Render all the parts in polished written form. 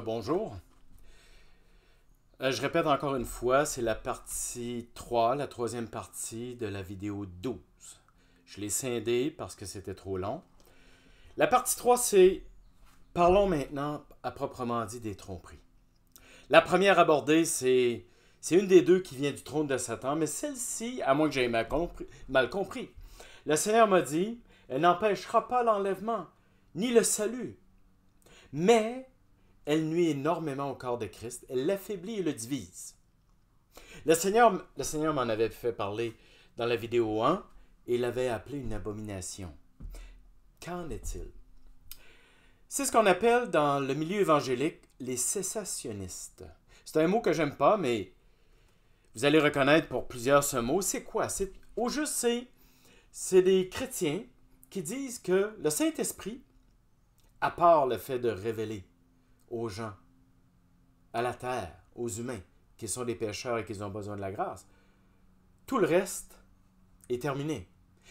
Bonjour. Je répète encore une fois, c'est la partie 3, la troisième partie de la vidéo 12. Je l'ai scindée parce que c'était trop long. La partie 3, c'est parlons maintenant à proprement dit des tromperies. La première abordée, c'est une des deux qui vient du trône de Satan, mais celle-ci, à moins que j'aie mal compris, le Seigneur m'a dit, elle n'empêchera pas l'enlèvement, ni le salut, mais elle nuit énormément au corps de Christ, elle l'affaiblit et le divise. Le Seigneur m'en avait fait parler dans la vidéo 1 et l'avait appelé une abomination. Qu'en est-il? C'est ce qu'on appelle dans le milieu évangélique les cessationnistes. C'est un mot que j'aime pas, mais vous allez reconnaître pour plusieurs ce mot. C'est quoi? Au juste, c'est des chrétiens qui disent que le Saint-Esprit, à part le fait de révéler aux gens, à la terre, aux humains, qui sont des pécheurs et qui ont besoin de la grâce, tout le reste est terminé.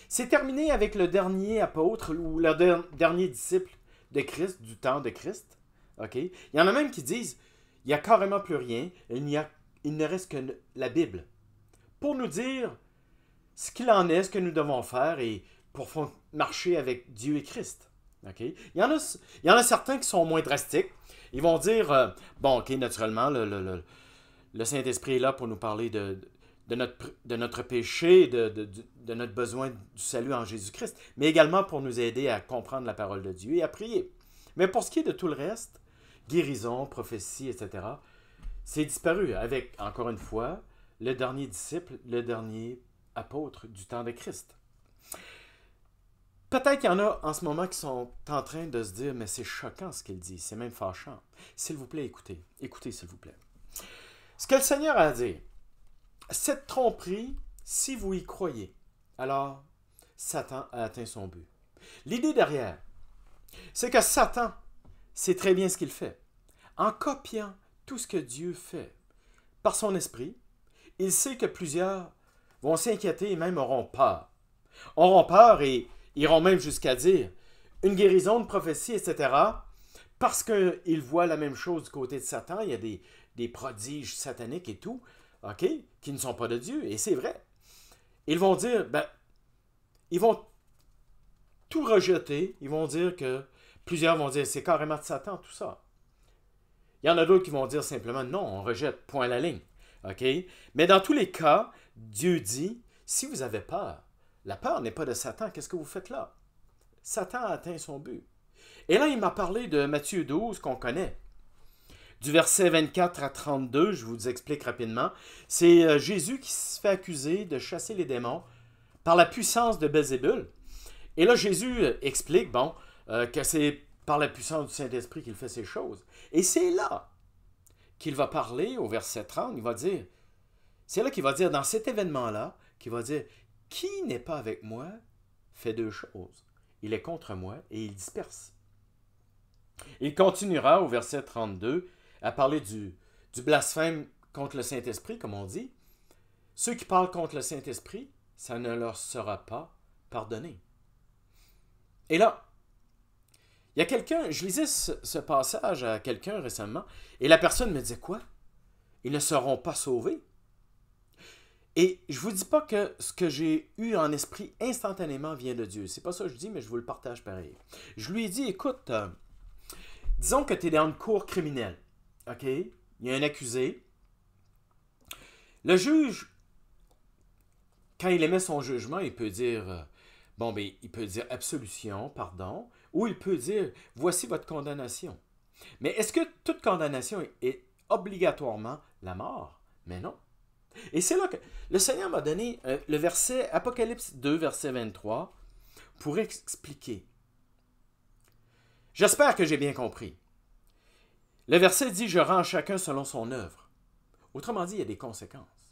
C'est terminé avec le dernier apôtre ou le dernier disciple de Christ, du temps de Christ. Okay? Il y en a même qui disent, il n'y a carrément plus rien, il ne reste que la Bible. Pour nous dire ce qu'il en est, ce que nous devons faire et pour marcher avec Dieu et Christ. Okay? Il y en a certains qui sont moins drastiques. Ils vont dire, bon, ok, naturellement, le Saint-Esprit est là pour nous parler de notre péché, de notre besoin du salut en Jésus-Christ, mais également pour nous aider à comprendre la parole de Dieu et à prier. Mais pour ce qui est de tout le reste, guérison, prophétie, etc., c'est disparu avec, encore une fois, le dernier disciple, le dernier apôtre du temps de Christ. Peut-être qu'il y en a en ce moment qui sont en train de se dire, mais c'est choquant ce qu'il dit, c'est même fâchant. S'il vous plaît, écoutez. Écoutez, s'il vous plaît. Ce que le Seigneur a dit, cette tromperie, si vous y croyez, alors Satan a atteint son but. L'idée derrière, c'est que Satan sait très bien ce qu'il fait. En copiant tout ce que Dieu fait par son esprit, il sait que plusieurs vont s'inquiéter et même auront peur. Auront peur et iront même jusqu'à dire une guérison, une prophétie, etc. Parce qu'ils voient la même chose du côté de Satan. Il y a des prodiges sataniques et tout, ok, qui ne sont pas de Dieu. Et c'est vrai. Ils vont dire, ils vont tout rejeter. Ils vont dire que plusieurs vont dire, c'est carrément de Satan, tout ça. Il y en a d'autres qui vont dire simplement, non, on rejette, point à la ligne. Ok? Mais dans tous les cas, Dieu dit, si vous avez peur, la peur n'est pas de Satan. Qu'est-ce que vous faites là? Satan a atteint son but. Et là, il m'a parlé de Matthieu 12 qu'on connaît. Du verset 24 à 32, je vous explique rapidement. C'est Jésus qui se fait accuser de chasser les démons par la puissance de Belzébul. Et là, Jésus explique, que c'est par la puissance du Saint-Esprit qu'il fait ces choses. Et c'est là qu'il va parler au verset 30. C'est là qu'il va dire, dans cet événement-là, qu'il va dire, qui n'est pas avec moi fait deux choses. Il est contre moi et il disperse. Il continuera au verset 32 à parler du blasphème contre le Saint-Esprit, comme on dit. Ceux qui parlent contre le Saint-Esprit, ça ne leur sera pas pardonné. Et là, il y a quelqu'un, je lisais ce passage à quelqu'un récemment, et la personne me disait quoi? Ils ne seront pas sauvés. Et je ne vous dis pas que ce que j'ai eu en esprit instantanément vient de Dieu. C'est pas ça que je dis, mais je vous le partage pareil. Je lui ai dit, écoute, disons que tu es dans une cour criminelle. OK? Il y a un accusé. Le juge, quand il émet son jugement, il peut dire, il peut dire absolution, pardon, ou il peut dire, voici votre condamnation. Mais est-ce que toute condamnation est obligatoirement la mort? Mais non. Et c'est là que le Seigneur m'a donné le verset Apocalypse 2, verset 23, pour expliquer. J'espère que j'ai bien compris. Le verset dit, je rends chacun selon son œuvre. Autrement dit, il y a des conséquences.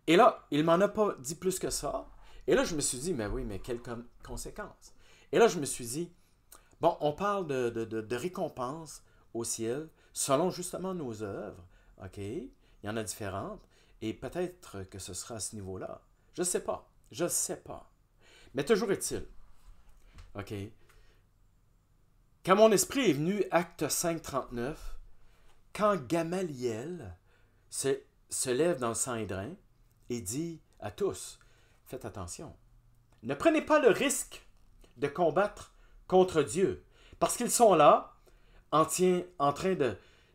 Et là, il ne m'en a pas dit plus que ça. Et là, je me suis dit, mais oui, mais quelles conséquences? Et là, je me suis dit, on parle de récompense au ciel selon justement nos œuvres. OK? Il y en a différentes. Et peut-être que ce sera à ce niveau-là. Je ne sais pas. Je ne sais pas. Mais toujours est-il. OK? Quand mon esprit est venu, acte 5, 39, quand Gamaliel se lève dans le Sanhédrin et dit à tous, faites attention, ne prenez pas le risque de combattre contre Dieu, parce qu'ils sont là, en train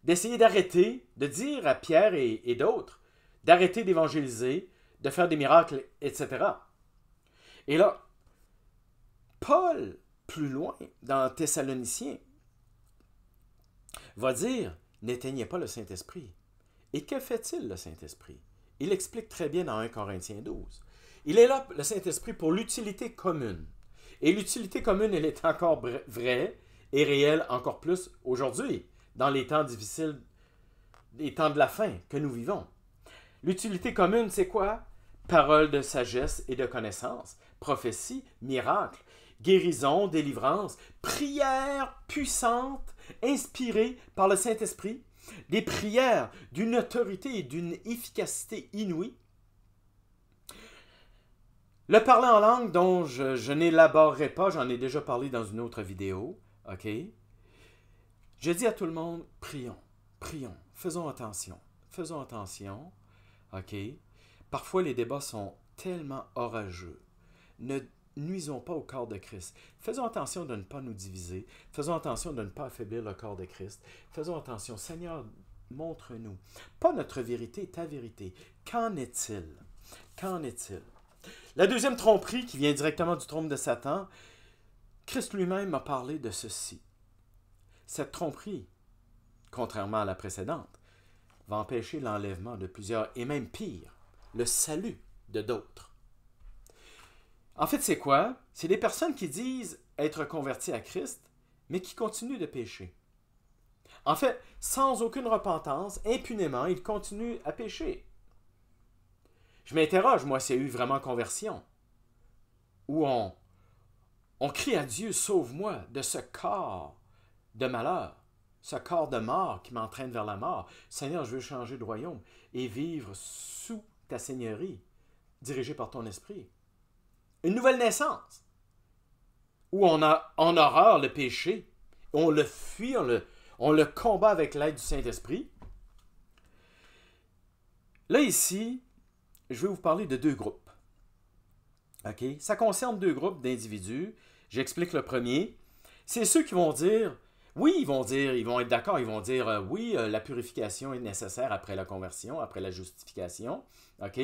d'essayer d'arrêter, de dire à Pierre et d'autres, d'arrêter d'évangéliser, de faire des miracles, etc. Et là, Paul, plus loin, dans Thessaloniciens, va dire, n'éteignez pas le Saint-Esprit. Et que fait-il, le Saint-Esprit? Il explique très bien dans 1 Corinthiens 12. Il est là, le Saint-Esprit, pour l'utilité commune. Et l'utilité commune, elle est encore vraie et réelle encore plus aujourd'hui, dans les temps difficiles, les temps de la fin que nous vivons. L'utilité commune, c'est quoi? Parole de sagesse et de connaissance, prophétie, miracle, guérison, délivrance, prière puissante, inspirée par le Saint-Esprit, des prières d'une autorité et d'une efficacité inouïe. Le parler en langue dont je n'élaborerai pas, j'en ai déjà parlé dans une autre vidéo, ok? Je dis à tout le monde, prions, prions, faisons attention, ok? Parfois les débats sont tellement orageux. Ne nuisons pas au corps de Christ. Faisons attention de ne pas nous diviser. Faisons attention de ne pas affaiblir le corps de Christ. Faisons attention. Seigneur, montre-nous. Pas notre vérité, ta vérité. Qu'en est-il? Qu'en est-il? La deuxième tromperie qui vient directement du trône de Satan, Christ lui-même a parlé de ceci. Cette tromperie, contrairement à la précédente, va empêcher l'enlèvement de plusieurs, et même pire, le salut de d'autres. En fait, c'est quoi? C'est des personnes qui disent être converties à Christ, mais qui continuent de pécher. En fait, sans aucune repentance, impunément, ils continuent à pécher. Je m'interroge, moi, s'il y a eu vraiment conversion, où on crie à Dieu, sauve-moi de ce corps de malheur, ce corps de mort qui m'entraîne vers la mort. Seigneur, je veux changer de royaume et vivre sous ta seigneurie, dirigé par ton esprit. Une nouvelle naissance, où on a en horreur le péché, on le fuit, on le combat avec l'aide du Saint-Esprit. Là, ici, je vais vous parler de deux groupes. OK? Ça concerne deux groupes d'individus. J'explique le premier. C'est ceux qui vont dire, oui, ils vont être d'accord, ils vont dire, oui, la purification est nécessaire après la conversion, après la justification. OK?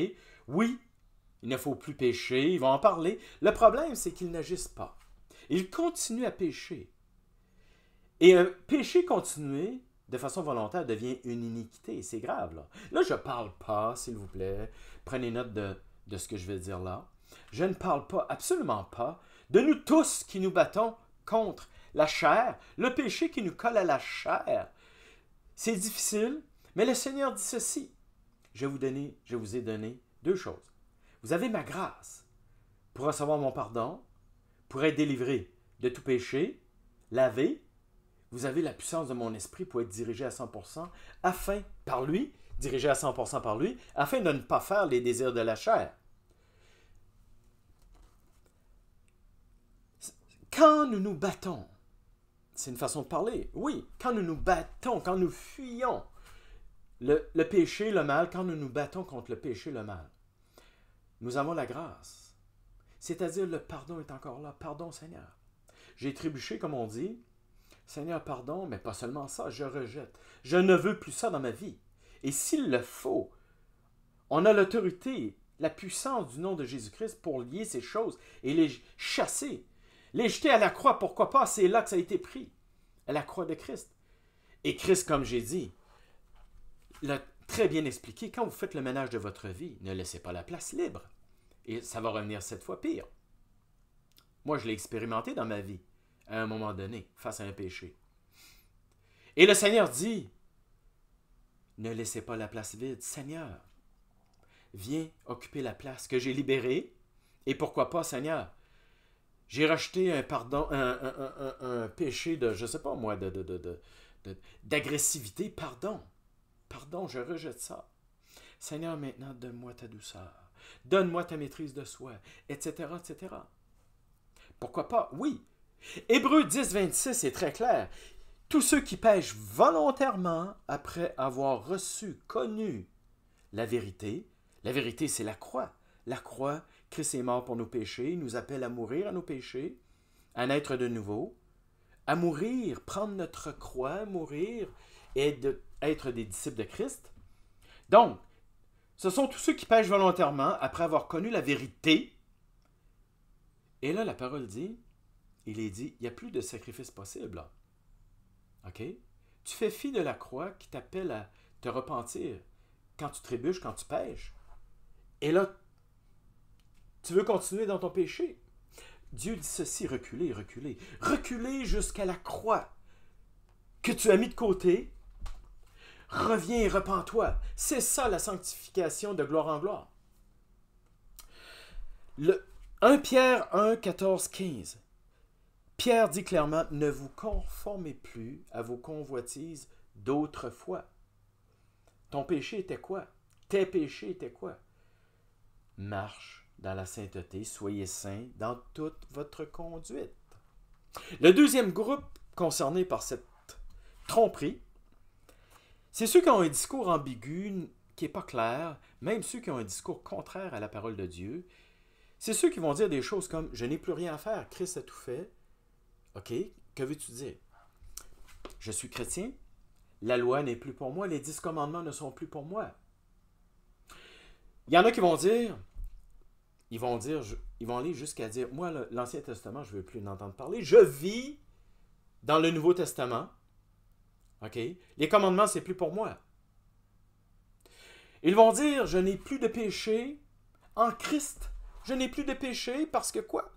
Oui, il ne faut plus pécher, ils vont en parler. Le problème, c'est qu'ils n'agissent pas. Ils continuent à pécher. Et un péché continué, de façon volontaire, devient une iniquité. C'est grave, là. Là, je ne parle pas, s'il vous plaît. Prenez note de ce que je vais dire là. Je ne parle pas, absolument pas, de nous tous qui nous battons contre la chair, le péché qui nous colle à la chair. C'est difficile, mais le Seigneur dit ceci. Je vous ai donné deux choses. Vous avez ma grâce pour recevoir mon pardon, pour être délivré de tout péché, lavé. Vous avez la puissance de mon esprit pour être dirigé à 100%, afin, par lui, dirigé à 100% par lui, afin de ne pas faire les désirs de la chair. Quand nous nous battons, c'est une façon de parler, oui, quand nous nous battons, quand nous fuyons le péché, le mal, quand nous nous battons contre le péché, le mal, nous avons la grâce. C'est-à-dire, le pardon est encore là. Pardon, Seigneur. J'ai trébuché, comme on dit. Seigneur, pardon, mais pas seulement ça, je rejette. Je ne veux plus ça dans ma vie. Et s'il le faut, on a l'autorité, la puissance du nom de Jésus-Christ pour lier ces choses et les chasser. Les jeter à la croix, pourquoi pas? C'est là que ça a été pris, à la croix de Christ. Et Christ, comme j'ai dit, l'a très bien expliqué, quand vous faites le ménage de votre vie, ne laissez pas la place libre. Et ça va revenir 7 fois pire. Moi, je l'ai expérimenté dans ma vie, à un moment donné, face à un péché. Et le Seigneur dit, ne laissez pas la place vide. Seigneur, viens occuper la place que j'ai libérée. Et pourquoi pas, Seigneur, j'ai rejeté un pardon, un péché de, je sais pas moi, d'agressivité. Pardon, je rejette ça. Seigneur, maintenant, donne-moi ta douceur. Donne-moi ta maîtrise de soi, etc., etc. Pourquoi pas? Oui. Hébreux 10, 26 est très clair. Tous ceux qui pêchent volontairement après avoir reçu, connu la vérité c'est la croix. La croix, Christ est mort pour nos péchés, il nous appelle à mourir à nos péchés, à naître de nouveau, à mourir, prendre notre croix, mourir et être des disciples de Christ. Donc, ce sont tous ceux qui pêchent volontairement après avoir connu la vérité. Et là, la parole dit, il est dit, il n'y a plus de sacrifice possible. Là. OK? Tu fais fi de la croix qui t'appelle à te repentir quand tu trébuches, quand tu pêches. Et là, tu veux continuer dans ton péché. Dieu dit ceci, reculez, reculez. Reculez jusqu'à la croix que tu as mis de côté. Reviens et repens-toi. C'est ça la sanctification de gloire en gloire. 1 Pierre 1, 14, 15. Pierre dit clairement, ne vous conformez plus à vos convoitises d'autrefois. Ton péché était quoi? Tes péchés étaient quoi? Marche dans la sainteté, soyez saints dans toute votre conduite. Le deuxième groupe concerné par cette tromperie, c'est ceux qui ont un discours ambigu, qui n'est pas clair, même ceux qui ont un discours contraire à la parole de Dieu. C'est ceux qui vont dire des choses comme « Je n'ai plus rien à faire, Christ a tout fait. » OK, que veux-tu dire? Je suis chrétien, la loi n'est plus pour moi, les 10 commandements ne sont plus pour moi. Il y en a qui vont dire, ils vont aller jusqu'à dire, moi, l'Ancien Testament, je ne veux plus en entendre parler. Je vis dans le Nouveau Testament. OK? Les commandements, c'est plus pour moi. Ils vont dire, je n'ai plus de péché en Christ. Je n'ai plus de péché parce que quoi?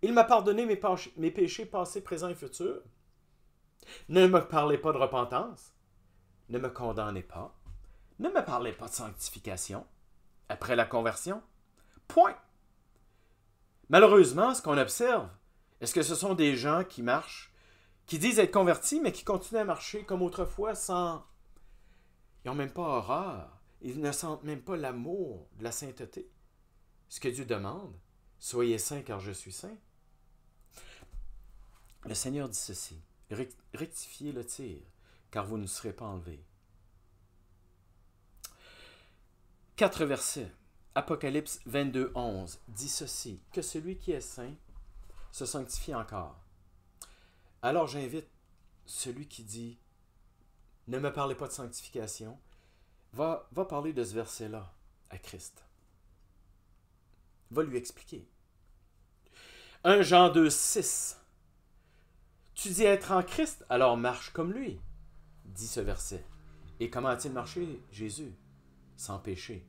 Il m'a pardonné mes péchés passés, présents et futurs. Ne me parlez pas de repentance. Ne me condamnez pas. Ne me parlez pas de sanctification après la conversion. Point. Malheureusement, ce qu'on observe, est-ce que ce sont des gens qui marchent, qui disent être convertis, mais qui continuent à marcher comme autrefois sans... Ils n'ont même pas horreur. Ils ne sentent même pas l'amour de la sainteté. Ce que Dieu demande, soyez saints car je suis saint. Le Seigneur dit ceci, rectifiez le tir, car vous ne serez pas enlevés. 4 versets. Apocalypse 22, 11 dit ceci, que celui qui est saint se sanctifie encore. Alors j'invite celui qui dit, ne me parlez pas de sanctification, va parler de ce verset-là à Christ. Va lui expliquer. 1 Jean 2, 6. Tu dis être en Christ, alors marche comme lui, dit ce verset. Et comment a-t-il marché, Jésus? Sans péché.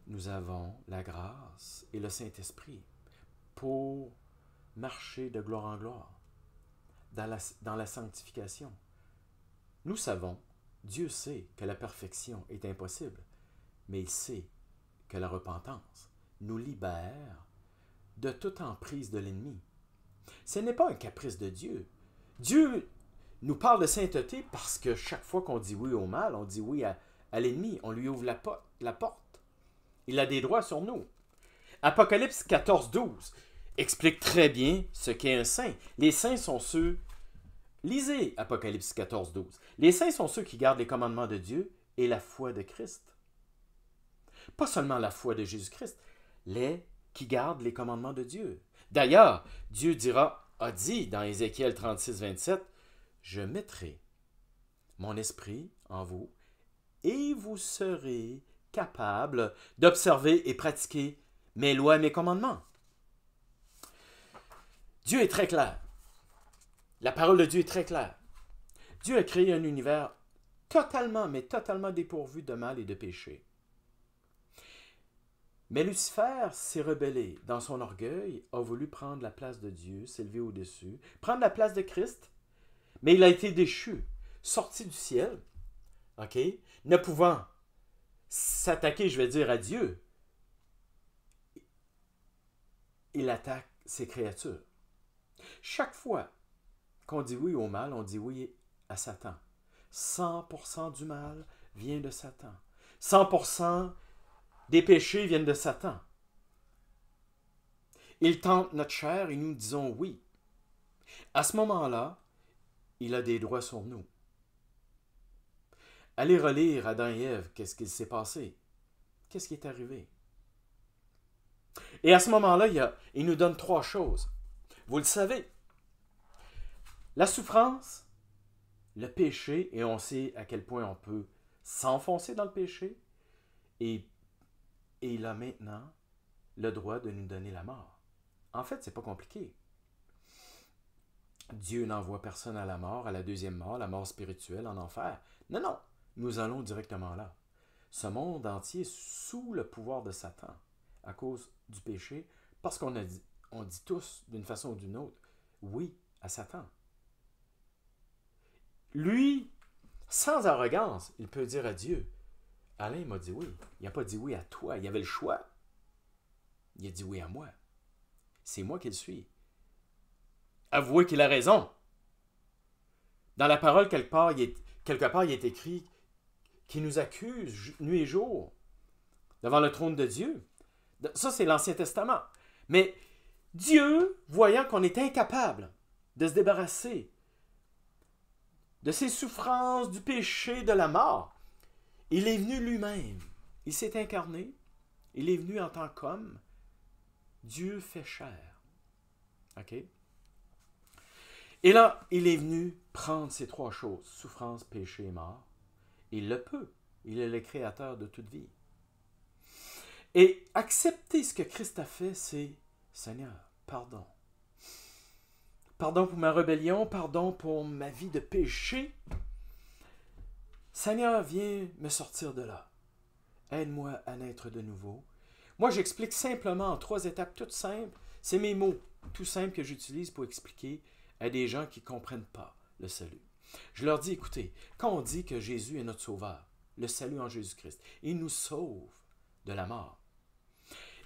Nous avons la grâce et le Saint-Esprit pour marcher de gloire en gloire dans la sanctification. Nous savons, Dieu sait que la perfection est impossible, mais il sait que la repentance nous libère de toute emprise de l'ennemi. Ce n'est pas un caprice de Dieu. Dieu nous parle de sainteté parce que chaque fois qu'on dit oui au mal, on dit oui à l'ennemi, on lui ouvre la porte. Il a des droits sur nous. Apocalypse 14, 12 explique très bien ce qu'est un saint. Les saints sont ceux... Lisez Apocalypse 14, 12. Les saints sont ceux qui gardent les commandements de Dieu et la foi de Christ. Pas seulement la foi de Jésus-Christ, les qui gardent les commandements de Dieu. D'ailleurs, Dieu a dit dans Ézéchiel 36, 27, « Je mettrai mon esprit en vous et vous serez capable d'observer et pratiquer mes lois et mes commandements. » Dieu est très clair. La parole de Dieu est très claire. Dieu a créé un univers totalement, mais totalement dépourvu de mal et de péché. Mais Lucifer s'est rebellé dans son orgueil, a voulu prendre la place de Dieu, s'élever au-dessus, prendre la place de Christ, mais il a été déchu, sorti du ciel, ok, ne pouvant s'attaquer, je vais dire, à Dieu. Il attaque ses créatures. Chaque fois qu'on dit oui au mal, on dit oui à Satan. 100% du mal vient de Satan. 100% des péchés viennent de Satan. Il tente notre chair et nous disons oui. À ce moment-là, il a des droits sur nous. Allez relire Adam et Ève, qu'est-ce qu'il s'est passé? Qu'est-ce qui est arrivé? Et à ce moment-là, il nous donne 3 choses. Vous le savez. La souffrance, le péché, et on sait à quel point on peut s'enfoncer dans le péché, et il a maintenant le droit de nous donner la mort. En fait, c'est pas compliqué. Dieu n'envoie personne à la mort, à la deuxième mort, la mort spirituelle, en enfer. Non, non, nous allons directement là. Ce monde entier est sous le pouvoir de Satan à cause du péché, parce on dit tous, d'une façon ou d'une autre, oui à Satan. Lui, sans arrogance, il peut dire à Dieu, Alain m'a dit oui. Il n'a pas dit oui à toi, il avait le choix. Il a dit oui à moi. C'est moi qui le suis. Avouez qu'il a raison. Dans la parole, quelque part, il est écrit qu'il nous accuse nuit et jour devant le trône de Dieu. Ça, c'est l'Ancien Testament. Mais Dieu, voyant qu'on est incapable de se débarrasser de ses souffrances, du péché, de la mort, il est venu lui-même. Il s'est incarné. Il est venu en tant qu'homme. Dieu fait chair. OK? Et là, il est venu prendre ces 3 choses, souffrance, péché et mort. Il le peut. Il est le créateur de toute vie. Et accepter ce que Christ a fait, c'est, Seigneur, pardon. Pardon pour ma rébellion, pardon pour ma vie de péché. Seigneur, viens me sortir de là. Aide-moi à naître de nouveau. Moi, j'explique simplement en 3 étapes toutes simples. C'est mes mots tout simples que j'utilise pour expliquer à des gens qui ne comprennent pas le salut. Je leur dis, écoutez, quand on dit que Jésus est notre sauveur, le salut en Jésus-Christ, il nous sauve de la mort.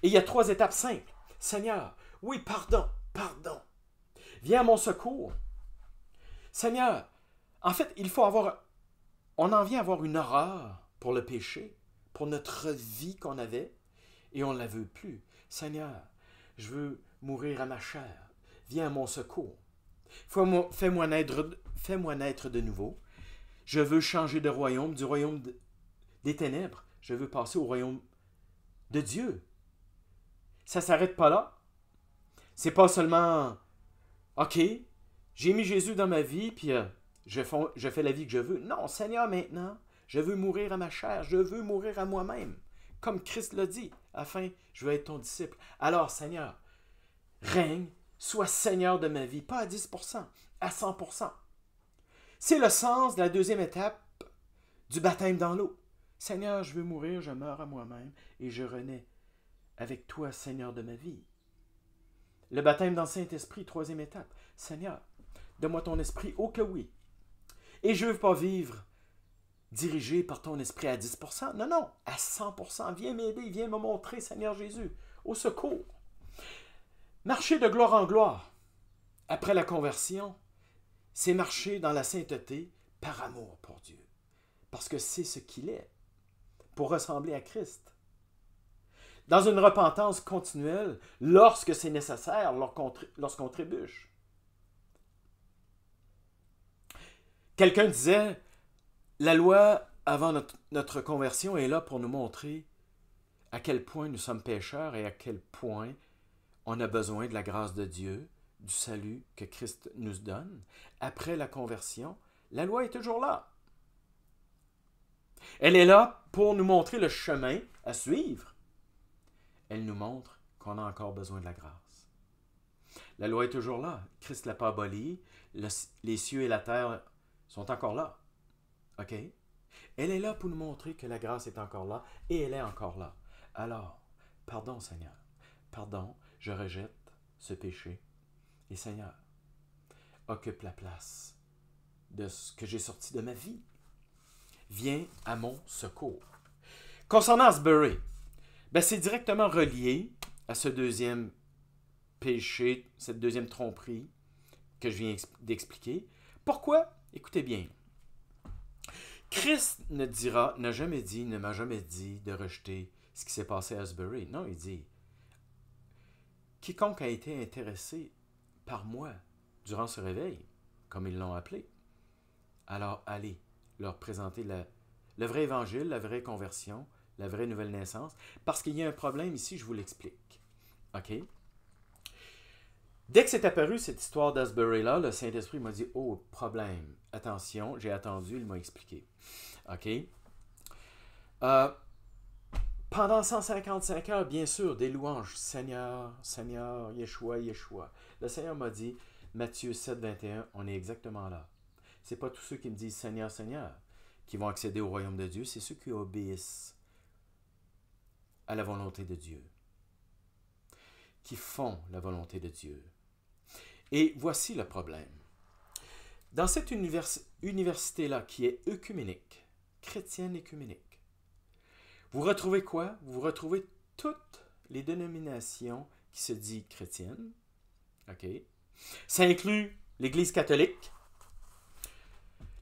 Et il y a 3 étapes simples. Seigneur, oui, pardon, pardon. Viens à mon secours. Seigneur, en fait, on en vient à avoir une horreur pour le péché, pour notre vie qu'on avait, et on ne la veut plus. Seigneur, je veux mourir à ma chair. Viens à mon secours. Fais-moi naître de nouveau. Je veux changer de royaume, du royaume des ténèbres. Je veux passer au royaume de Dieu. Ça ne s'arrête pas là. C'est pas seulement, OK, j'ai mis Jésus dans ma vie, puis je fais la vie que je veux. Non, Seigneur, maintenant, je veux mourir à ma chair. Je veux mourir à moi-même. Comme Christ l'a dit, afin, je veux être ton disciple. Alors, Seigneur, règne, sois Seigneur de ma vie, pas à 10%, à 100%. C'est le sens de la 2e étape du baptême dans l'eau. Seigneur, je veux mourir, je meurs à moi-même et je renais avec toi, Seigneur de ma vie. Le baptême dans le Saint-Esprit, 3e étape. Seigneur, donne-moi ton esprit, oh que oui. Et je ne veux pas vivre dirigé par ton esprit à 10%. Non, non, à 100%. Viens m'aider, viens me montrer, Seigneur Jésus, au secours. Marcher de gloire en gloire, après la conversion, c'est marcher dans la sainteté par amour pour Dieu. Parce que c'est ce qu'il est, pour ressembler à Christ. Dans une repentance continuelle, lorsque c'est nécessaire, lorsqu'on trébuche. Quelqu'un disait, la loi avant notre conversion est là pour nous montrer à quel point nous sommes pécheurs et à quel point on a besoin de la grâce de Dieu, du salut que Christ nous donne. Après la conversion, la loi est toujours là. Elle est là pour nous montrer le chemin à suivre. Elle nous montre qu'on a encore besoin de la grâce. La loi est toujours là. Christ ne l'a pas abolie. Les cieux et la terre sont encore là. OK? Elle est là pour nous montrer que la grâce est encore là et elle est encore là. Alors, pardon Seigneur. Pardon, je rejette ce péché. Et Seigneur, occupe la place de ce que j'ai sorti de ma vie. Viens à mon secours. Concernant Asbury, c'est directement relié à ce 2e péché, cette 2e tromperie que je viens d'expliquer. Pourquoi? Écoutez bien. Christ n'a jamais dit, ne m'a jamais dit de rejeter ce qui s'est passé à Asbury. Non, il dit, quiconque a été intéressé par moi durant ce réveil, comme ils l'ont appelé, Alors allez leur présenter le vrai évangile, la vraie conversion, la vraie nouvelle naissance. Parce qu'il y a un problème ici, je vous l'explique. OK? Dès que c'est apparu cette histoire d'Asbury-là, le Saint-Esprit m'a dit, oh, problème, attention, j'ai attendu, il m'a expliqué. OK? Pendant 155 heures, bien sûr, des louanges, Seigneur, Seigneur, Yeshua, Yeshua. Le Seigneur m'a dit, Matthieu 7, 21, on est exactement là. Ce n'est pas tous ceux qui me disent Seigneur, Seigneur qui vont accéder au royaume de Dieu, c'est ceux qui obéissent à la volonté de Dieu, qui font la volonté de Dieu. Et voici le problème. Dans cette université-là, qui est œcuménique, chrétienne œcuménique, vous retrouvez quoi? Vous retrouvez toutes les dénominations qui se disent chrétiennes. OK? Ça inclut l'Église catholique.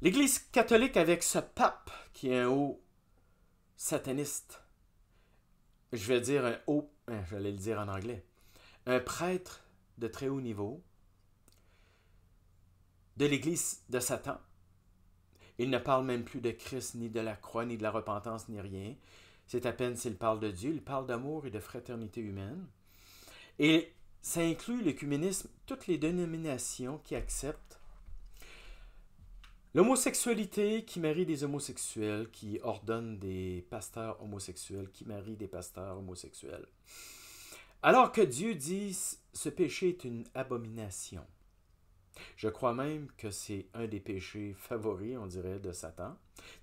L'Église catholique avec ce pape qui est un haut sataniste. Je vais dire un haut, j'allais le dire en anglais, un prêtre de très haut niveau de l'Église de Satan. Il ne parle même plus de Christ, ni de la croix, ni de la repentance, ni rien. C'est à peine s'il parle de Dieu. Il parle d'amour et de fraternité humaine. Et ça inclut l'œcuménisme, toutes les dénominations qui acceptent l'homosexualité, qui marie des homosexuels, qui ordonne des pasteurs homosexuels, qui marie des pasteurs homosexuels. Alors que Dieu dit ce péché est une abomination. Je crois même que c'est un des péchés favoris, on dirait, de Satan.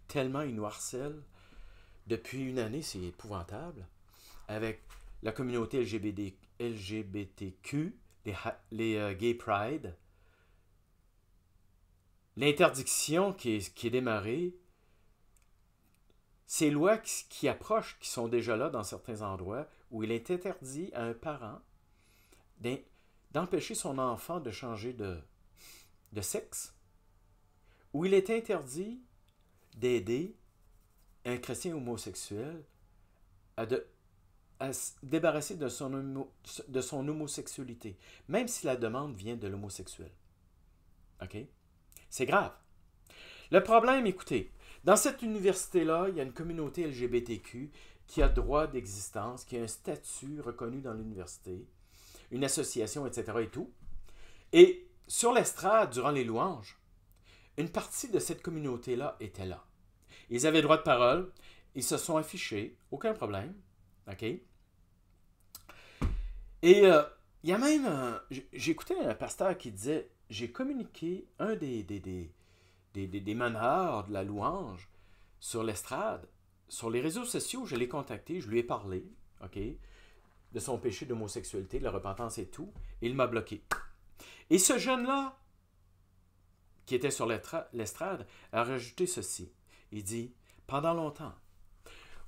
Tellement il nous harcèle. Depuis une année, c'est épouvantable. Avec la communauté LGBTQ, les Gay Pride, l'interdiction qui est démarrée, ces lois qui approchent, qui sont déjà là dans certains endroits, où il est interdit à un parent d'empêcher son enfant de changer de sexe, où il est interdit d'aider un chrétien homosexuel à se débarrasser de son homosexualité, même si la demande vient de l'homosexuel. OK? C'est grave. Le problème, écoutez, dans cette université-là, il y a une communauté LGBTQ qui a droit d'existence, qui a un statut reconnu dans l'université, une association, etc. et tout. Et sur l'estrade, durant les louanges, une partie de cette communauté-là était là. Ils avaient droit de parole, ils se sont affichés, aucun problème. OK? Et il y a même, j'écoutais un pasteur qui disait, j'ai communiqué un des meneurs de la louange sur l'estrade, sur les réseaux sociaux, je l'ai contacté, je lui ai parlé, OK, de son péché d'homosexualité, de la repentance et tout, et il m'a bloqué. Et ce jeune-là, qui était sur l'estrade, a rajouté ceci. Il dit, pendant longtemps,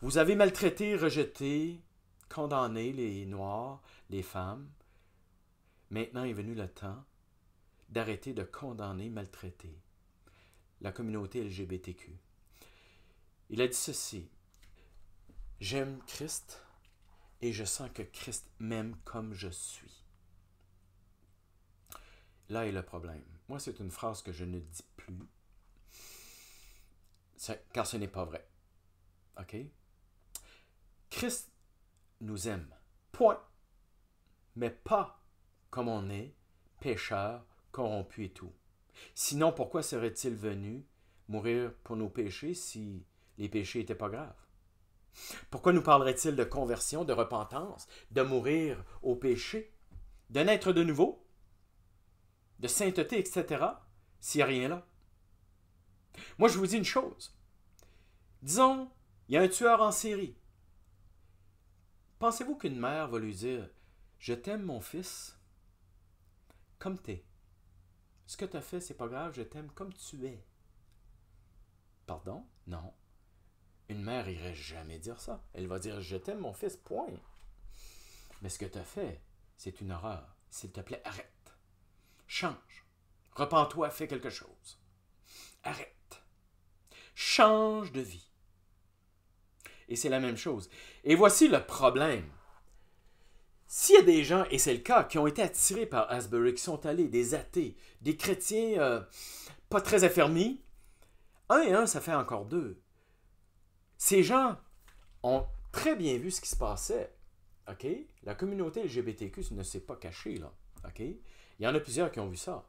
vous avez maltraité, rejeté, condamné les Noirs, les femmes. Maintenant est venu le temps d'arrêter de condamner, maltraiter la communauté LGBTQ. Il a dit ceci, j'aime Christ et je sens que Christ m'aime comme je suis. Là est le problème. Moi, c'est une phrase que je ne dis plus, car ce n'est pas vrai. OK? Christ nous aime. Point. Mais pas comme on est, pécheur, corrompu et tout. Sinon, pourquoi serait-il venu mourir pour nos péchés si les péchés n'étaient pas graves? Pourquoi nous parlerait-il de conversion, de repentance, de mourir au péché, de naître de nouveau, de sainteté, etc., s'il n'y a rien là? Moi, je vous dis une chose. Disons, il y a un tueur en série. Pensez-vous qu'une mère va lui dire « Je t'aime, mon fils, comme t'es. Ce que tu as fait, c'est pas grave, je t'aime comme tu es. » Pardon? Non. Une mère irait jamais dire ça. Elle va dire « Je t'aime, mon fils, point. » Mais ce que tu as fait, c'est une horreur. S'il te plaît, arrête. Change. Repens-toi, fais quelque chose. Arrête. Change de vie. Et c'est la même chose. Et voici le problème. S'il y a des gens, et c'est le cas, qui ont été attirés par Asbury, qui sont allés, des athées, des chrétiens pas très affermis, Un et un, ça fait encore deux. Ces gens ont très bien vu ce qui se passait. OK? La communauté LGBTQ ne s'est pas cachée, là. OK? Il y en a plusieurs qui ont vu ça.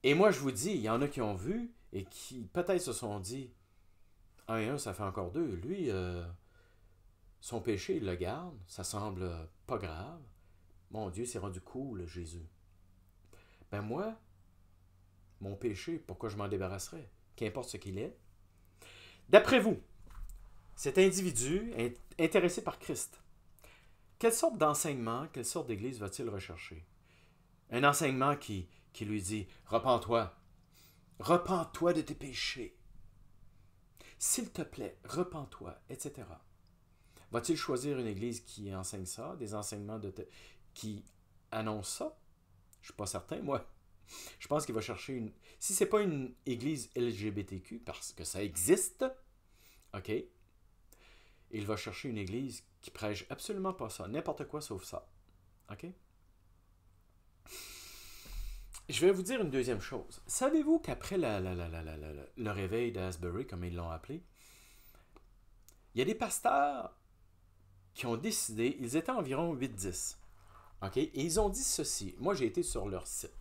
Et moi, je vous dis, il y en a qui ont vu et qui peut-être se sont dit, un et un, ça fait encore deux. Lui, son péché, il le garde. Ça semble pas grave. Mon Dieu, c'est rendu cool, Jésus. Ben moi, mon péché, pourquoi je m'en débarrasserais? Qu'importe ce qu'il est. D'après vous, cet individu est intéressé par Christ. Quelle sorte d'enseignement, quelle sorte d'église va-t-il rechercher? Un enseignement qui lui dit « Repens-toi. Repens-toi de tes péchés. S'il te plaît, repens-toi, etc. » Va-t-il choisir une église qui enseigne ça, des enseignements qui annoncent ça? Je ne suis pas certain, moi. Je pense qu'il va chercher une... Si ce n'est pas une église LGBTQ, parce que ça existe, OK, il va chercher une église qui prêche absolument pas ça, n'importe quoi sauf ça. OK? Je vais vous dire une deuxième chose. Savez-vous qu'après le réveil d'Asbury, comme ils l'ont appelé, il y a des pasteurs qui ont décidé, ils étaient environ 8-10, OK? Et ils ont dit ceci. Moi, j'ai été sur leur site.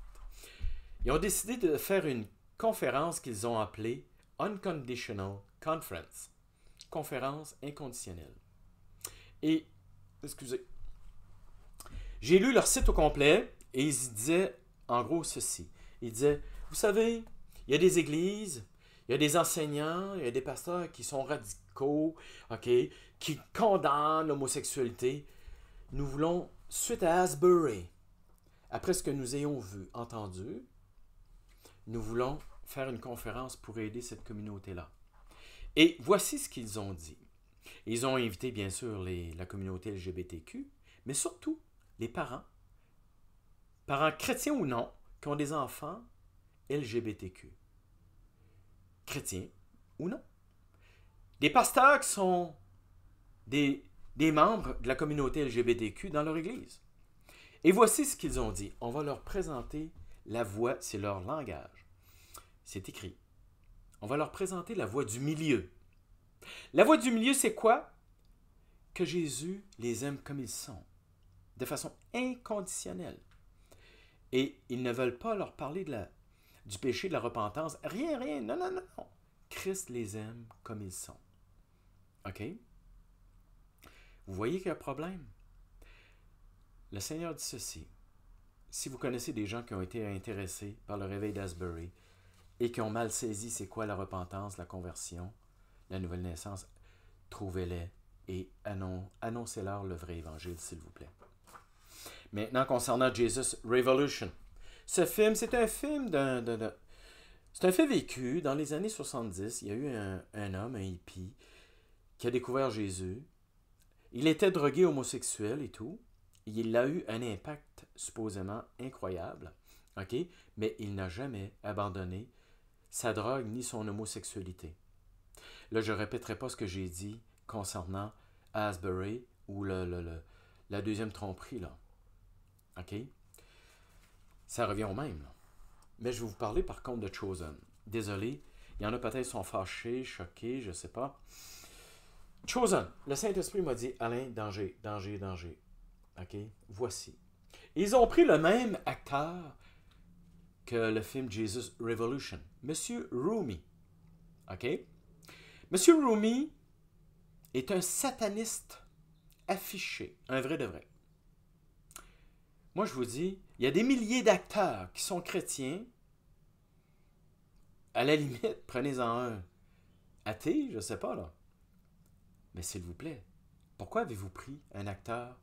Ils ont décidé de faire une conférence qu'ils ont appelée Unconditional Conference. Conférence inconditionnelle. Et, excusez, j'ai lu leur site au complet et ils disaient en gros ceci. Ils disaient, vous savez, il y a des églises, il y a des enseignants, il y a des pasteurs qui sont radicaux, OK, qui condamnent l'homosexualité. Nous voulons, suite à Asbury, après ce que nous ayons vu, entendu, nous voulons faire une conférence pour aider cette communauté-là. Et voici ce qu'ils ont dit. Ils ont invité, bien sûr, la communauté LGBTQ, mais surtout les parents chrétiens ou non, qui ont des enfants LGBTQ. Chrétiens ou non. Des pasteurs qui sont des membres de la communauté LGBTQ dans leur église. Et voici ce qu'ils ont dit. On va leur présenter la voie, c'est leur langage. C'est écrit. On va leur présenter la voie du milieu. La voie du milieu, c'est quoi? Que Jésus les aime comme ils sont, de façon inconditionnelle. Et ils ne veulent pas leur parler du péché, de la repentance. Rien. Non. Christ les aime comme ils sont. OK? Vous voyez qu'il y a un problème? Le Seigneur dit ceci. Si vous connaissez des gens qui ont été intéressés par le réveil d'Asbury et qui ont mal saisi c'est quoi la repentance, la conversion, la nouvelle naissance, trouvez-les et annoncez-leur le vrai évangile, s'il vous plaît. Maintenant, concernant Jesus Revolution. Ce film, c'est un film c'est un fait vécu dans les années 70. Il y a eu un homme, un hippie, qui a découvert Jésus. Il était drogué homosexuel et tout. Il a eu un impact supposément incroyable. OK? Mais il n'a jamais abandonné sa drogue ni son homosexualité. Là, je ne répéterai pas ce que j'ai dit concernant Asbury ou la deuxième tromperie, là. OK? Ça revient au même, là. Mais je vais vous parler par contre de Chosen. Désolé, il y en a peut-être qui sont fâchés, choqués, je ne sais pas. Chosen, le Saint-Esprit m'a dit, Alain, danger. OK? Voici. Ils ont pris le même acteur que le film Jesus Revolution, Monsieur Rumi. OK? Monsieur Rumi est un sataniste affiché, un vrai de vrai. Moi, je vous dis, il y a des milliers d'acteurs qui sont chrétiens. À la limite, prenez-en un athée, je ne sais pas, là. Mais s'il vous plaît, pourquoi avez-vous pris un acteur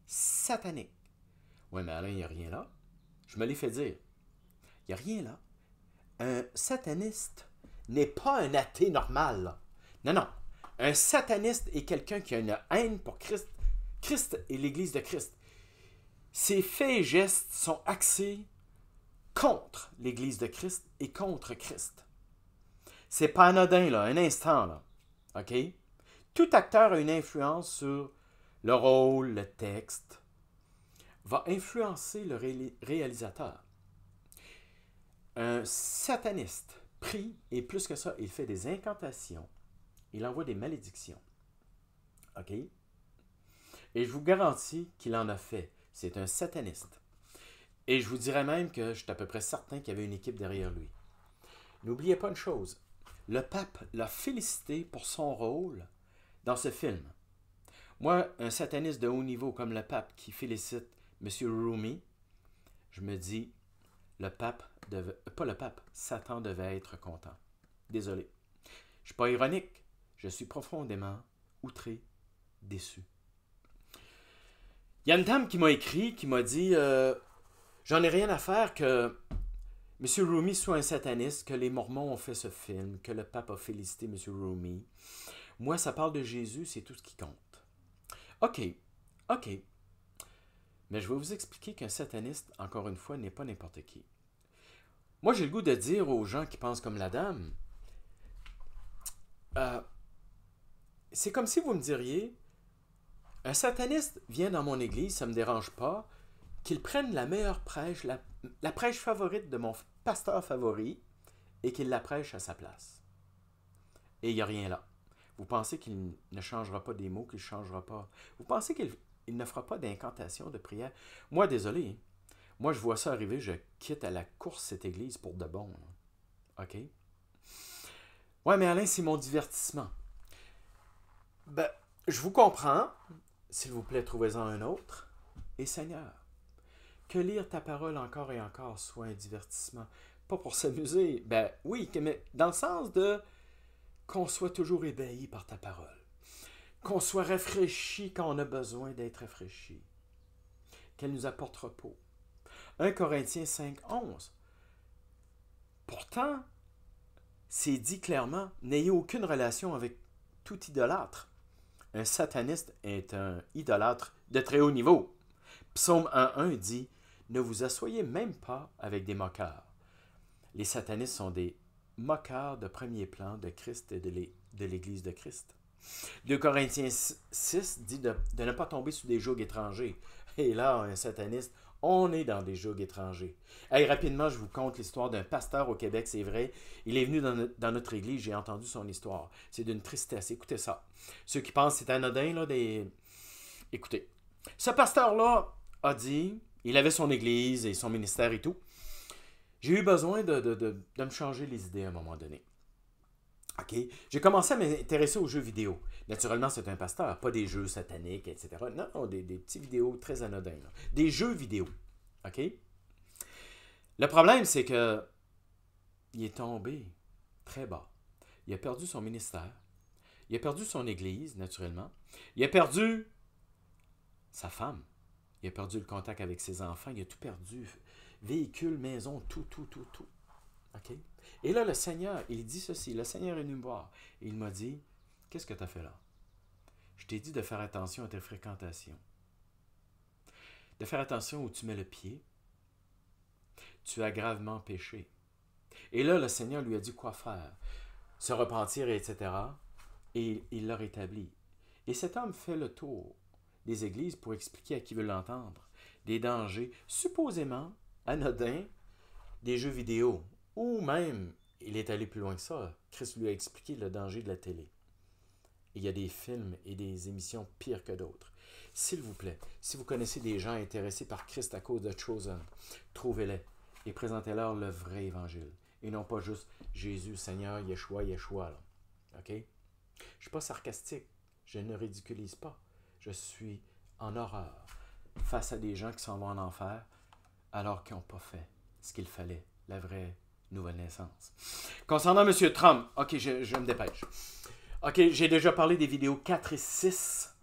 satanique? Oui, mais Alain, il n'y a rien là. Je me l'ai fait dire. Il n'y a rien là. Un sataniste n'est pas un athée normal, là. Non. Un sataniste est quelqu'un qui a une haine pour Christ. Christ et l'Église de Christ. Ses faits et gestes sont axés contre l'Église de Christ et contre Christ. C'est pas anodin, là, un instant, là. OK? Tout acteur a une influence sur le rôle, le texte, va influencer le réalisateur. Un sataniste prie, et plus que ça, il fait des incantations. Il envoie des malédictions. OK? Et je vous garantis qu'il en a fait. C'est un sataniste. Et je vous dirais même que je suis à peu près certain qu'il y avait une équipe derrière lui. N'oubliez pas une chose. Le pape l'a félicité pour son rôle dans ce film. Moi, un sataniste de haut niveau comme le pape qui félicite M. Rumi, je me dis, le pape devait, pas le pape, Satan devait être content. Désolé. Je ne suis pas ironique. Je suis profondément outré, déçu. Il y a une dame qui m'a écrit, qui m'a dit j'en ai rien à faire que M. Rumi soit un sataniste, que les Mormons ont fait ce film, que le pape a félicité M. Rumi. Moi, ça parle de Jésus, c'est tout ce qui compte. OK. Mais je vais vous expliquer qu'un sataniste, encore une fois, n'est pas n'importe qui. Moi, j'ai le goût de dire aux gens qui pensent comme la dame, c'est comme si vous me diriez, un sataniste vient dans mon église, ça ne me dérange pas, qu'il prenne la meilleure prêche, la prêche favorite de mon pasteur favori, et qu'il la prêche à sa place. Et il n'y a rien là. Vous pensez qu'il ne changera pas des mots, qu'il ne changera pas. Vous pensez qu'il ne fera pas d'incantation, de prière. Moi, désolé. Moi, je vois ça arriver, je quitte à la course cette église pour de bon. OK? Ouais, mais Alain, c'est mon divertissement. Ben, je vous comprends. S'il vous plaît, trouvez-en un autre. Et Seigneur, que lire ta parole encore et encore soit un divertissement. Pas pour s'amuser. Ben oui, mais dans le sens de qu'on soit toujours ébahi par ta parole. Qu'on soit rafraîchi quand on a besoin d'être rafraîchi. Qu'elle nous apporte repos. 1 Corinthiens 5, 11. Pourtant, c'est dit clairement, n'ayez aucune relation avec tout idolâtre. Un sataniste est un idolâtre de très haut niveau. Psaume 1.1 dit, ne vous asseyez même pas avec des moqueurs. Les satanistes sont des moqueurs de premier plan de Christ et de l'Église de Christ. 2 Corinthiens 6 dit de ne pas tomber sous des jougs étrangers. Et là, un sataniste, on est dans des jougs étrangers. Hey, rapidement, je vous conte l'histoire d'un pasteur au Québec, c'est vrai. Il est venu dans notre église, j'ai entendu son histoire. C'est d'une tristesse. Écoutez ça. Ceux qui pensent que c'est anodin, là, écoutez. Ce pasteur-là a dit, il avait son église et son ministère et tout. J'ai eu besoin de me changer les idées à un moment donné. OK? J'ai commencé à m'intéresser aux jeux vidéo. Naturellement, c'est un pasteur, pas des jeux sataniques, etc. Non, des petits vidéos très anodins. Là. Des jeux vidéo. OK? Le problème, c'est que il est tombé très bas. Il a perdu son ministère. Il a perdu son église, naturellement. Il a perdu sa femme. Il a perdu le contact avec ses enfants. Il a tout perdu. Véhicule, maison, tout. OK? Et là, le Seigneur, il dit ceci. Le Seigneur est venu me voir. Et il m'a dit, qu'est-ce que tu as fait là? Je t'ai dit de faire attention à tes fréquentations. De faire attention où tu mets le pied. Tu as gravement péché. Et là, le Seigneur lui a dit quoi faire. Se repentir, etc. Et il l'a rétabli. Et cet homme fait le tour des églises pour expliquer à qui veut l'entendre des dangers supposément anodins des jeux vidéo. Ou même, il est allé plus loin que ça. Christ lui a expliqué le danger de la télé. Et il y a des films et des émissions pires que d'autres. S'il vous plaît, si vous connaissez des gens intéressés par Christ à cause de Chosen, trouvez-les et présentez-leur le vrai évangile. Et non pas juste Jésus, Seigneur, Yeshua, là. OK? Je ne suis pas sarcastique. Je ne ridiculise pas. Je suis en horreur face à des gens qui s'en vont en enfer alors qu'ils n'ont pas fait ce qu'il fallait, la vraie nouvelle naissance. Concernant M. Trump, OK, je me dépêche. OK, j'ai déjà parlé des vidéos 4 et 6.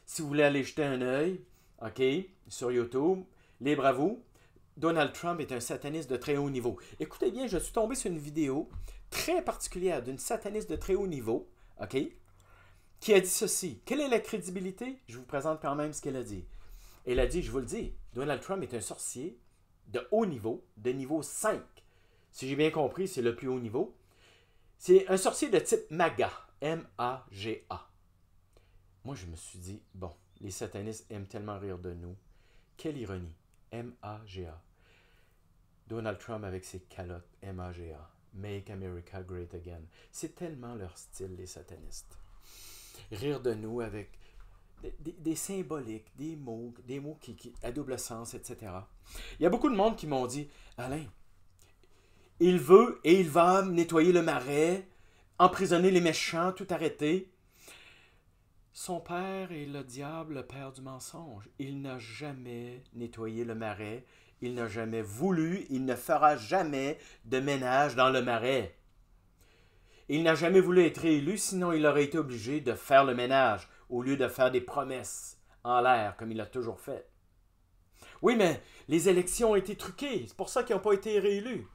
Si vous voulez aller jeter un œil, OK, sur YouTube, libre à vous. Donald Trump est un sataniste de très haut niveau. Écoutez bien, je suis tombé sur une vidéo très particulière d'une sataniste de très haut niveau, OK, qui a dit ceci. Quelle est la crédibilité? Je vous présente quand même ce qu'elle a dit. Elle a dit, je vous le dis, Donald Trump est un sorcier de haut niveau, de niveau 5. Si j'ai bien compris, c'est le plus haut niveau. C'est un sorcier de type MAGA, M-A-G-A. Moi, je me suis dit, bon, les satanistes aiment tellement rire de nous. Quelle ironie, M-A-G-A. Donald Trump avec ses calottes, M-A-G-A. Make America Great Again. C'est tellement leur style, les satanistes. Rire de nous avec des symboliques, des mots qui à double sens, etc. Il y a beaucoup de monde qui m'ont dit, Alain, il veut et il va nettoyer le marais, emprisonner les méchants, tout arrêter. Son père est le diable, le père du mensonge. Il n'a jamais nettoyé le marais. Il n'a jamais voulu. Il ne fera jamais de ménage dans le marais. Il n'a jamais voulu être élu, sinon il aurait été obligé de faire le ménage au lieu de faire des promesses en l'air, comme il a toujours fait. Oui, mais les élections ont été truquées. C'est pour ça qu'ils n'ont pas été réélus.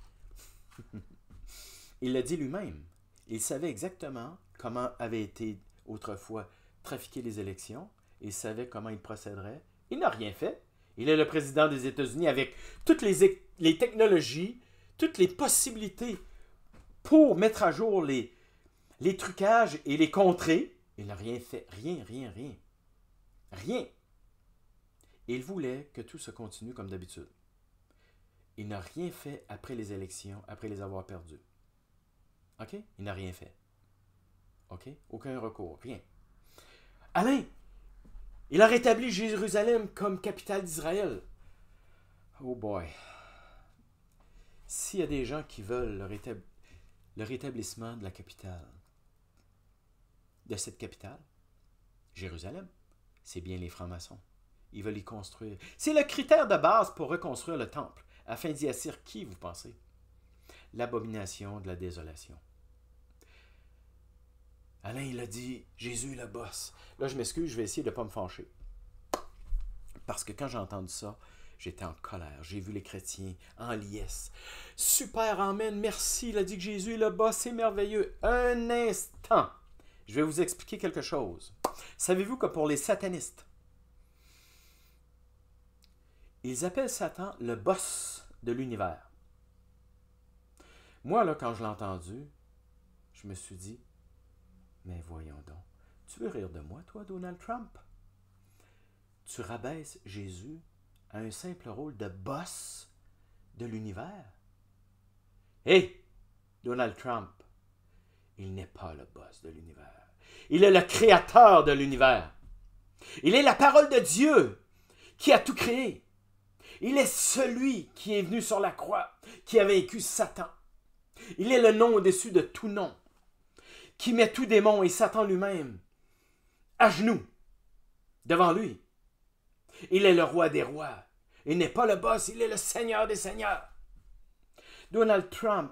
Il l'a dit lui-même. Il savait exactement comment avaient été autrefois trafiquer les élections. Il savait comment il procéderait. Il n'a rien fait. Il est le président des États-Unis avec toutes les technologies, toutes les possibilités pour mettre à jour les trucages et les contrer. Il n'a rien fait. Rien. Rien. Il voulait que tout se continue comme d'habitude. Il n'a rien fait après les élections, après les avoir perdues. OK? Il n'a rien fait. OK? Aucun recours. Rien. Alain, il a rétabli Jérusalem comme capitale d'Israël. Oh boy. S'il y a des gens qui veulent le rétablissement de la capitale, de cette capitale, Jérusalem, c'est bien les francs-maçons. Ils veulent y construire. C'est le critère de base pour reconstruire le temple, afin d'y assurer qui, vous pensez? L'abomination de la désolation. Alain, il a dit, Jésus est le boss. Là, je m'excuse, je vais essayer de ne pas me fâcher. Parce que quand j'ai entendu ça, j'étais en colère. J'ai vu les chrétiens en liesse. Super, amen, merci. Il a dit que Jésus est le boss, c'est merveilleux. Un instant. Je vais vous expliquer quelque chose. Savez-vous que pour les satanistes, ils appellent Satan le boss de l'univers. Moi, là, quand je l'ai entendu, je me suis dit, mais voyons donc, tu veux rire de moi, toi, Donald Trump? Tu rabaisses Jésus à un simple rôle de boss de l'univers? Hé, Donald Trump, il n'est pas le boss de l'univers. Il est le créateur de l'univers. Il est la parole de Dieu qui a tout créé. Il est celui qui est venu sur la croix, qui a vaincu Satan. Il est le nom au-dessus de tout nom, qui met tout démon et Satan lui-même à genoux devant lui. Il est le roi des rois. Il n'est pas le boss, il est le seigneur des seigneurs. Donald Trump,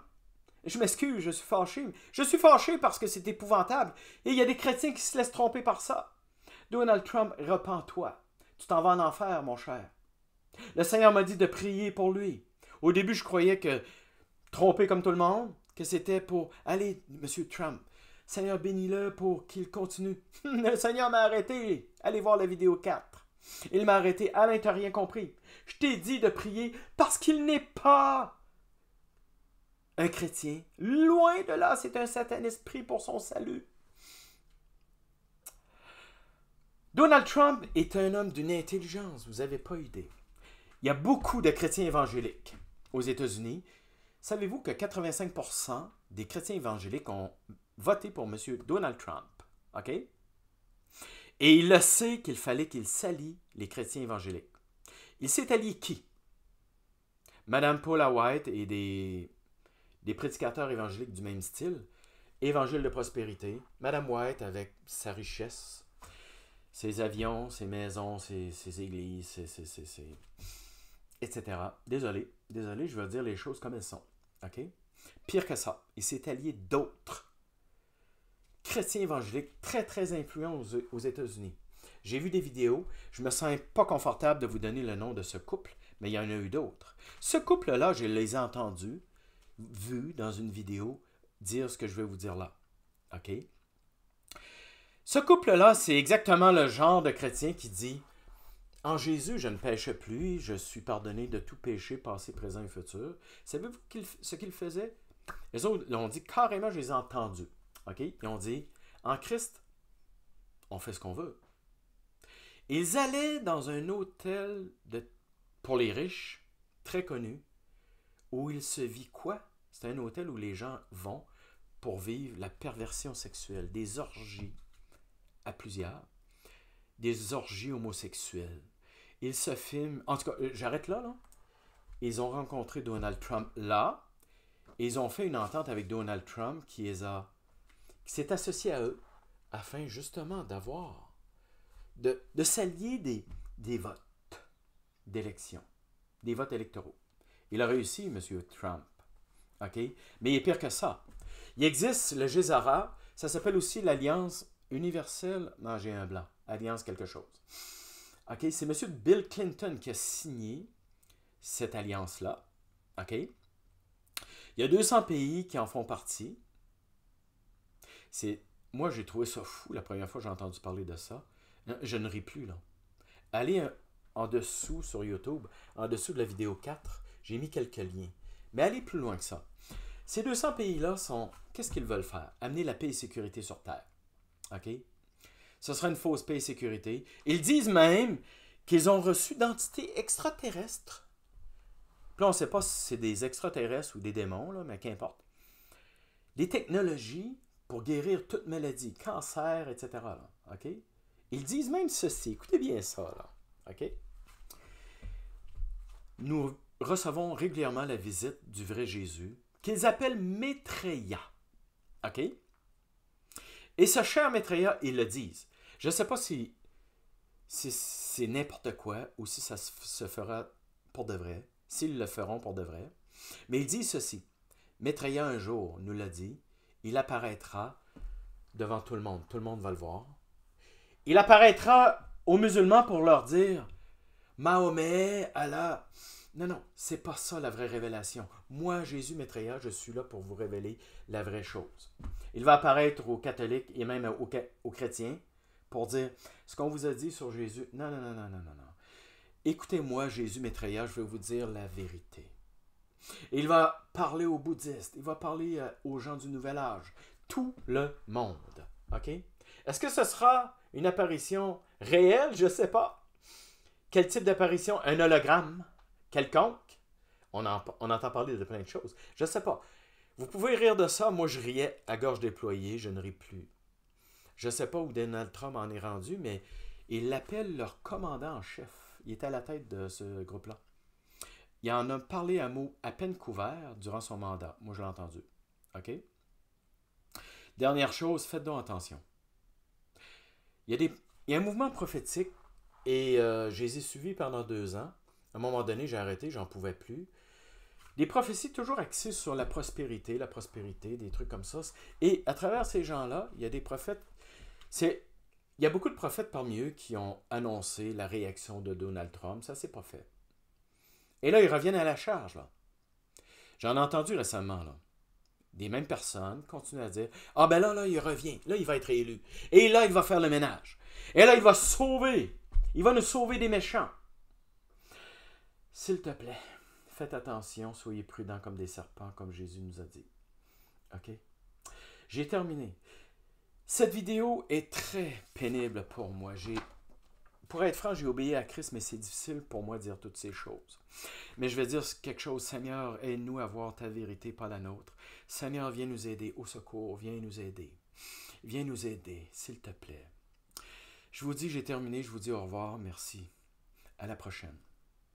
je m'excuse, je suis fâché. Je suis fâché parce que c'est épouvantable. Et il y a des chrétiens qui se laissent tromper par ça. Donald Trump, repens-toi. Tu t'en vas en enfer, mon cher. Le Seigneur m'a dit de prier pour lui. Au début, je croyais que, trompé comme tout le monde, que c'était pour, allez, Monsieur Trump, Seigneur, bénis-le pour qu'il continue. Le Seigneur m'a arrêté. Allez voir la vidéo 4. Il m'a arrêté. Alain, t'as rien compris. Je t'ai dit de prier parce qu'il n'est pas un chrétien. Loin de là, c'est un sataniste pris pour son salut. Donald Trump est un homme d'une intelligence, vous n'avez pas idée. Il y a beaucoup de chrétiens évangéliques aux États-Unis. Savez-vous que 85% des chrétiens évangéliques ont voté pour M. Donald Trump? OK? Et il le sait qu'il fallait qu'il s'allie les chrétiens évangéliques. Il s'est allié qui? Mme Paula White et des prédicateurs évangéliques du même style. Évangile de prospérité. Mme White avec sa richesse, ses avions, ses maisons, ses églises, etc. Désolé, je vais dire les choses comme elles sont. OK? Pire que ça, il s'est allié d'autres chrétiens évangéliques très, très influents aux États-Unis. J'ai vu des vidéos, je me sens pas confortable de vous donner le nom de ce couple, mais il y en a eu d'autres. Ce couple-là, je les ai entendus, vus dans une vidéo, dire ce que je vais vous dire là. OK? Ce couple-là, c'est exactement le genre de chrétien qui dit « En Jésus, je ne pêche plus, je suis pardonné de tout péché passé, présent et futur. » Savez-vous ce qu'ils faisaient? Les autres l'ont dit carrément, je les ai entendus. OK? Ils ont dit « En Christ, on fait ce qu'on veut. » Ils allaient dans un hôtel pour les riches, très connu, où il se vit quoi? C'est un hôtel où les gens vont pour vivre la perversion sexuelle, des orgies à plusieurs, des orgies homosexuelles. Ils se filment. En tout cas, j'arrête là, là. Ils ont rencontré Donald Trump là. Et ils ont fait une entente avec Donald Trump qui s'est associé à eux afin justement d'avoir, de s'allier des votes d'élection, des votes électoraux. Il a réussi, M. Trump. OK? Mais il est pire que ça. Il existe le GESARA, ça s'appelle aussi l'Alliance universelle. Non, j'ai un blanc. Alliance quelque chose. OK? C'est M. Bill Clinton qui a signé cette alliance-là. OK? Il y a 200 pays qui en font partie. Moi, j'ai trouvé ça fou la première fois que j'ai entendu parler de ça. Je ne ris plus, là. Allez en dessous sur YouTube, en dessous de la vidéo 4, j'ai mis quelques liens. Mais allez plus loin que ça. Ces 200 pays-là sont... Qu'est-ce qu'ils veulent faire? Amener la paix et sécurité sur Terre. OK? Ce sera une fausse paix et sécurité. Ils disent même qu'ils ont reçu d'entités extraterrestres. Puis là, on ne sait pas si c'est des extraterrestres ou des démons, là, mais qu'importe. Des technologies pour guérir toute maladie, cancer, etc. Là, OK? Ils disent même ceci. Écoutez bien ça, là. OK? Nous recevons régulièrement la visite du vrai Jésus, qu'ils appellent Maitreya. OK? Et ce cher Maitreya, ils le disent. Je ne sais pas si c'est n'importe quoi ou si ça se fera pour de vrai, s'ils le feront pour de vrai. Mais ils disent ceci. Maitreya, un jour, nous l'a dit, il apparaîtra devant tout le monde. Tout le monde va le voir. Il apparaîtra aux musulmans pour leur dire Mahomet, Allah. Non, non, c'est pas ça la vraie révélation. Moi, Jésus Maitreya, je suis là pour vous révéler la vraie chose. Il va apparaître aux catholiques et même aux chrétiens pour dire ce qu'on vous a dit sur Jésus. Non, non, non, non, non, non, non. Écoutez-moi, Jésus Maitreya, je vais vous dire la vérité. Il va parler aux bouddhistes, il va parler aux gens du Nouvel Âge, tout le monde. OK? Est-ce que ce sera une apparition réelle? Je ne sais pas. Quel type d'apparition? Un hologramme quelconque? On entend parler de plein de choses. Je ne sais pas. Vous pouvez rire de ça. Moi, je riais à gorge déployée. Je ne ris plus. Je ne sais pas où Donald Trump en est rendu, mais il l'appelle leur commandant en chef. Il est à la tête de ce groupe-là. Il en a parlé un mot à peine couvert durant son mandat. Moi, je l'ai entendu. OK? Dernière chose, faites donc attention. Il y a un mouvement prophétique et je les ai suivis pendant 2 ans. À un moment donné, j'ai arrêté, j'en pouvais plus. Des prophéties toujours axées sur la prospérité, des trucs comme ça. Et à travers ces gens-là, il y a des prophètes. Il y a beaucoup de prophètes parmi eux qui ont annoncé la réaction de Donald Trump. Ça, c'est pas fait. Et là, ils reviennent à la charge, là. J'en ai entendu récemment, là. Des mêmes personnes continuent à dire « Ah ben là, il revient. Là, il va être élu. Et là, il va faire le ménage. Et là, il va sauver. Il va nous sauver des méchants. » S'il te plaît, faites attention, soyez prudents comme des serpents, comme Jésus nous a dit. OK? J'ai terminé. Cette vidéo est très pénible pour moi. Pour être franc, j'ai obéi à Christ, mais c'est difficile pour moi de dire toutes ces choses. Mais je vais dire quelque chose. Seigneur, aide-nous à voir ta vérité, pas la nôtre. Seigneur, viens nous aider. Au secours, viens nous aider. Viens nous aider, s'il te plaît. Je vous dis, j'ai terminé. Je vous dis au revoir. Merci. À la prochaine.